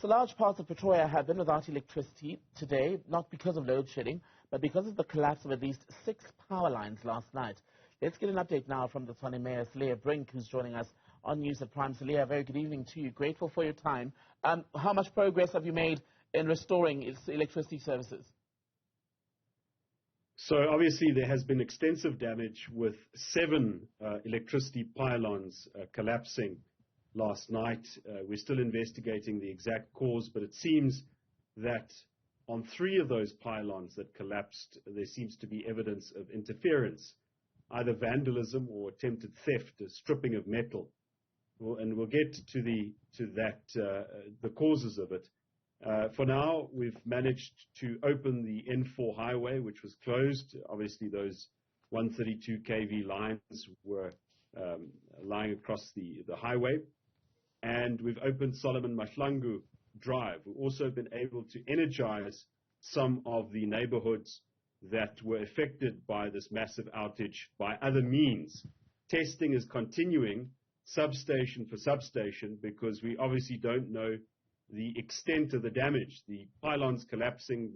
So large parts of Pretoria have been without electricity today, not because of load shedding, but because of the collapse of at least 6 power lines last night. Let's get an update now from the Tshwane Mayor, Cilliers, who's joining us on News at Prime. Cilliers, very good evening to you. Grateful for your time. How much progress have you made in restoring its electricity services? So obviously there has been extensive damage with 7 electricity pylons collapsing last night. We're still investigating the exact cause, but it seems that on 3 of those pylons that collapsed, there seems to be evidence of interference, either vandalism or attempted theft, a stripping of metal. And we'll get to the causes of it. For now, we've managed to open the N4 highway, which was closed. Obviously, those 132 kV lines were lying across the highway. And we've opened Solomon Mahlangu Drive. We've also been able to energize some of the neighborhoods that were affected by this massive outage by other means. Testing is continuing substation for substation because we obviously don't know the extent of the damage. The pylons collapsing,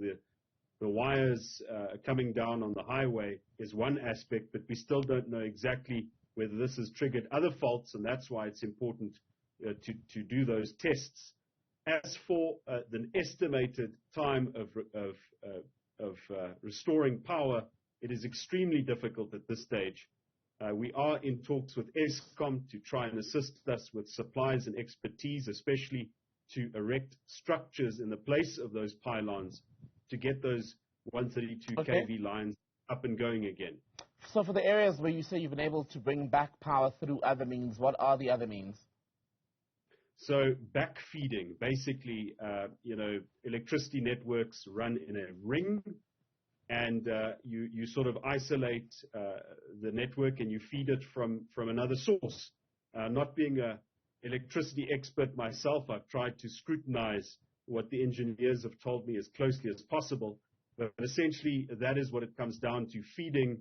the wires coming down on the highway is one aspect, but we still don't know exactly whether this has triggered other faults, and that's why it's important to do those tests. As for the estimated time of restoring power, it is extremely difficult at this stage. We are in talks with Eskom to try and assist us with supplies and expertise, especially to erect structures in the place of those pylons to get those 132 kV lines up and going again. So for the areas where you say you've been able to bring back power through other means, what are the other means? So backfeeding, basically, electricity networks run in a ring, and you sort of isolate the network and you feed it from another source. Not being an electricity expert myself, I've tried to scrutinize what the engineers have told me as closely as possible, but essentially that is what it comes down to, feeding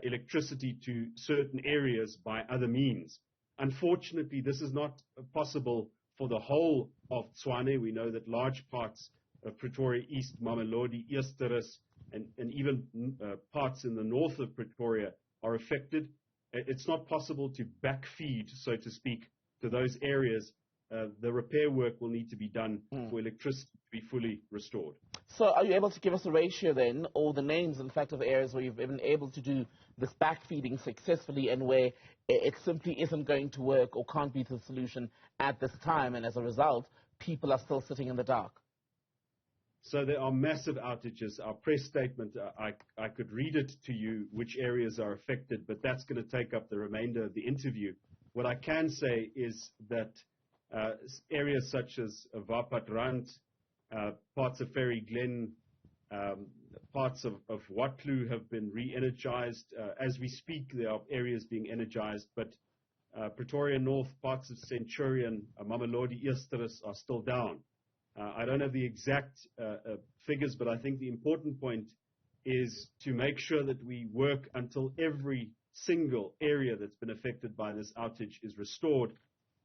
electricity to certain areas by other means. Unfortunately, this is not possible for the whole of Tshwane. We know that large parts of Pretoria East, Mamelodi, Cilliers, and even parts in the north of Pretoria are affected. It's not possible to backfeed, so to speak, to those areas. The repair work will need to be done for electricity to be fully restored. So are you able to give us a ratio then, or the names, in fact, of the areas where you've been able to do this backfeeding successfully and where it simply isn't going to work or can't be the solution at this time, and as a result, people are still sitting in the dark? So there are massive outages. Our press statement, I could read it to you, which areas are affected, but that's going to take up the remainder of the interview. What I can say is that areas such as Vapatrand, parts of Ferry Glen, parts of Watlu have been re-energized. As we speak, there are areas being energized, but Pretoria North, parts of Centurion, Mamelodi, Cilliers are still down. I don't have the exact figures, but I think the important point is to make sure that we work until every single area that's been affected by this outage is restored.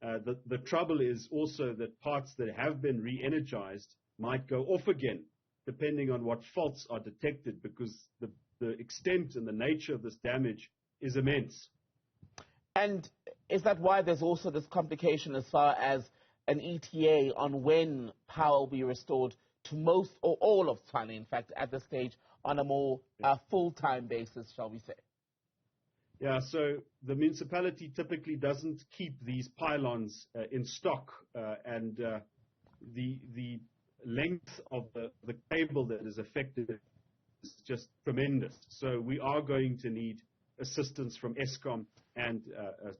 The trouble is also that parts that have been re-energized might go off again, depending on what faults are detected, because the extent and the nature of this damage is immense. And is that why there's also this complication as far as an ETA on when power will be restored to most or all of Tshwane, in fact, at this stage, on a more full-time basis, shall we say? Yeah, so the municipality typically doesn't keep these pylons in stock, and the length of the cable that is affected is just tremendous. So we are going to need assistance from Eskom and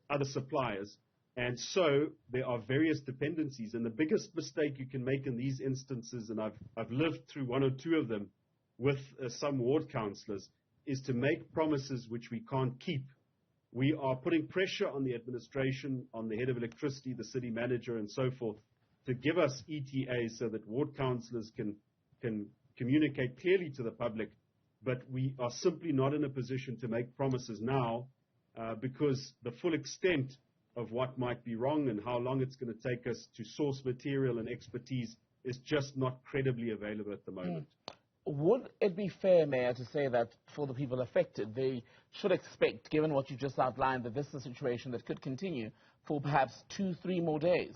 other suppliers. And so there are various dependencies. And the biggest mistake you can make in these instances, and I've lived through 1 or 2 of them with some ward councillors, is to make promises which we can't keep. We are putting pressure on the administration, on the head of electricity, the city manager, and so forth, to give us ETAs so that ward councillors can communicate clearly to the public. But we are simply not in a position to make promises now because the full extent of what might be wrong and how long it's going to take us to source material and expertise is just not credibly available at the moment. Would it be fair, Mayor, to say that for the people affected, they should expect, given what you just outlined, that this is a situation that could continue for perhaps 2-3 more days?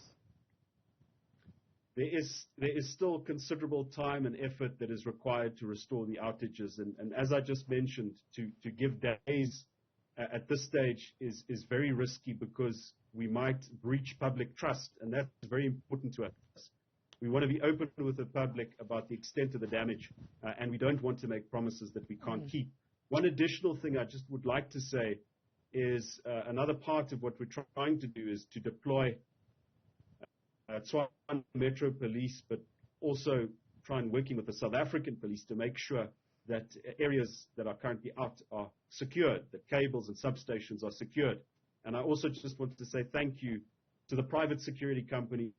There is still considerable time and effort that is required to restore the outages. And as I just mentioned, to give days at this stage is very risky because we might breach public trust, and that's very important to us. We want to be open with the public about the extent of the damage, and we don't want to make promises that we can't keep. One additional thing I just would like to say is another part of what we're trying to do is to deploy Tshwane Metro Police, but also try and working with the South African police to make sure that areas that are currently out are secured, that cables and substations are secured. And I also just wanted to say thank you to the private security companies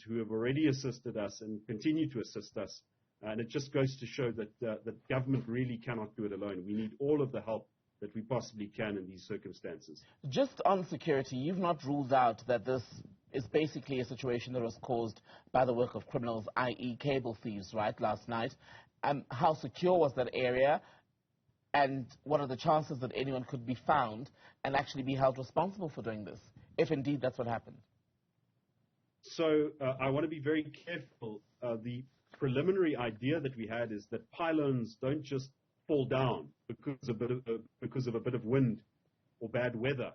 who have already assisted us and continue to assist us. And it just goes to show that the government really cannot do it alone. We need all of the help that we possibly can in these circumstances. Just on security, you've not ruled out that this is basically a situation that was caused by the work of criminals, i.e. cable thieves, right, last night. How secure was that area? And what are the chances that anyone could be found and actually be held responsible for doing this, if indeed that's what happened? So I want to be very careful. The preliminary idea that we had is that pylons don't just fall down because of a bit of wind or bad weather.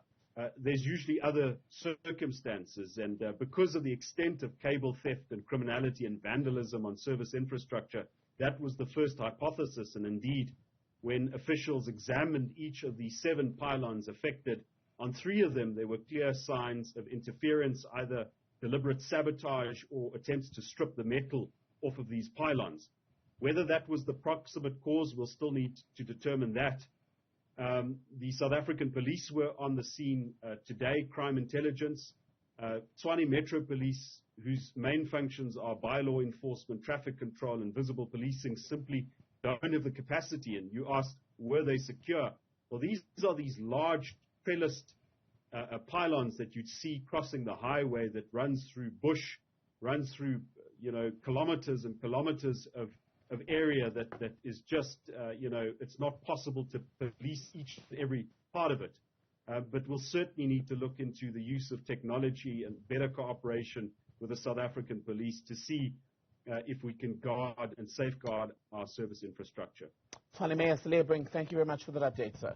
There's usually other circumstances, and because of the extent of cable theft and criminality and vandalism on service infrastructure, that was the first hypothesis. And indeed, when officials examined each of the 7 pylons affected, on 3 of them there were clear signs of interference, either deliberate sabotage or attempts to strip the metal off of these pylons. Whether that was the proximate cause, we'll still need to determine that. The South African police were on the scene today, crime intelligence. Tshwane Metro Police, whose main functions are bylaw enforcement, traffic control, and visible policing, simply don't have the capacity. And you asked, were they secure? Well, these are these large trellised pylons that you'd see crossing the highway that runs through bush, runs through kilometers and kilometers of area that is just, it's not possible to police each and every part of it. But we'll certainly need to look into the use of technology and better cooperation with the South African police to see if we can guard and safeguard our service infrastructure. Mayor Cilliers, thank you very much for that update, sir.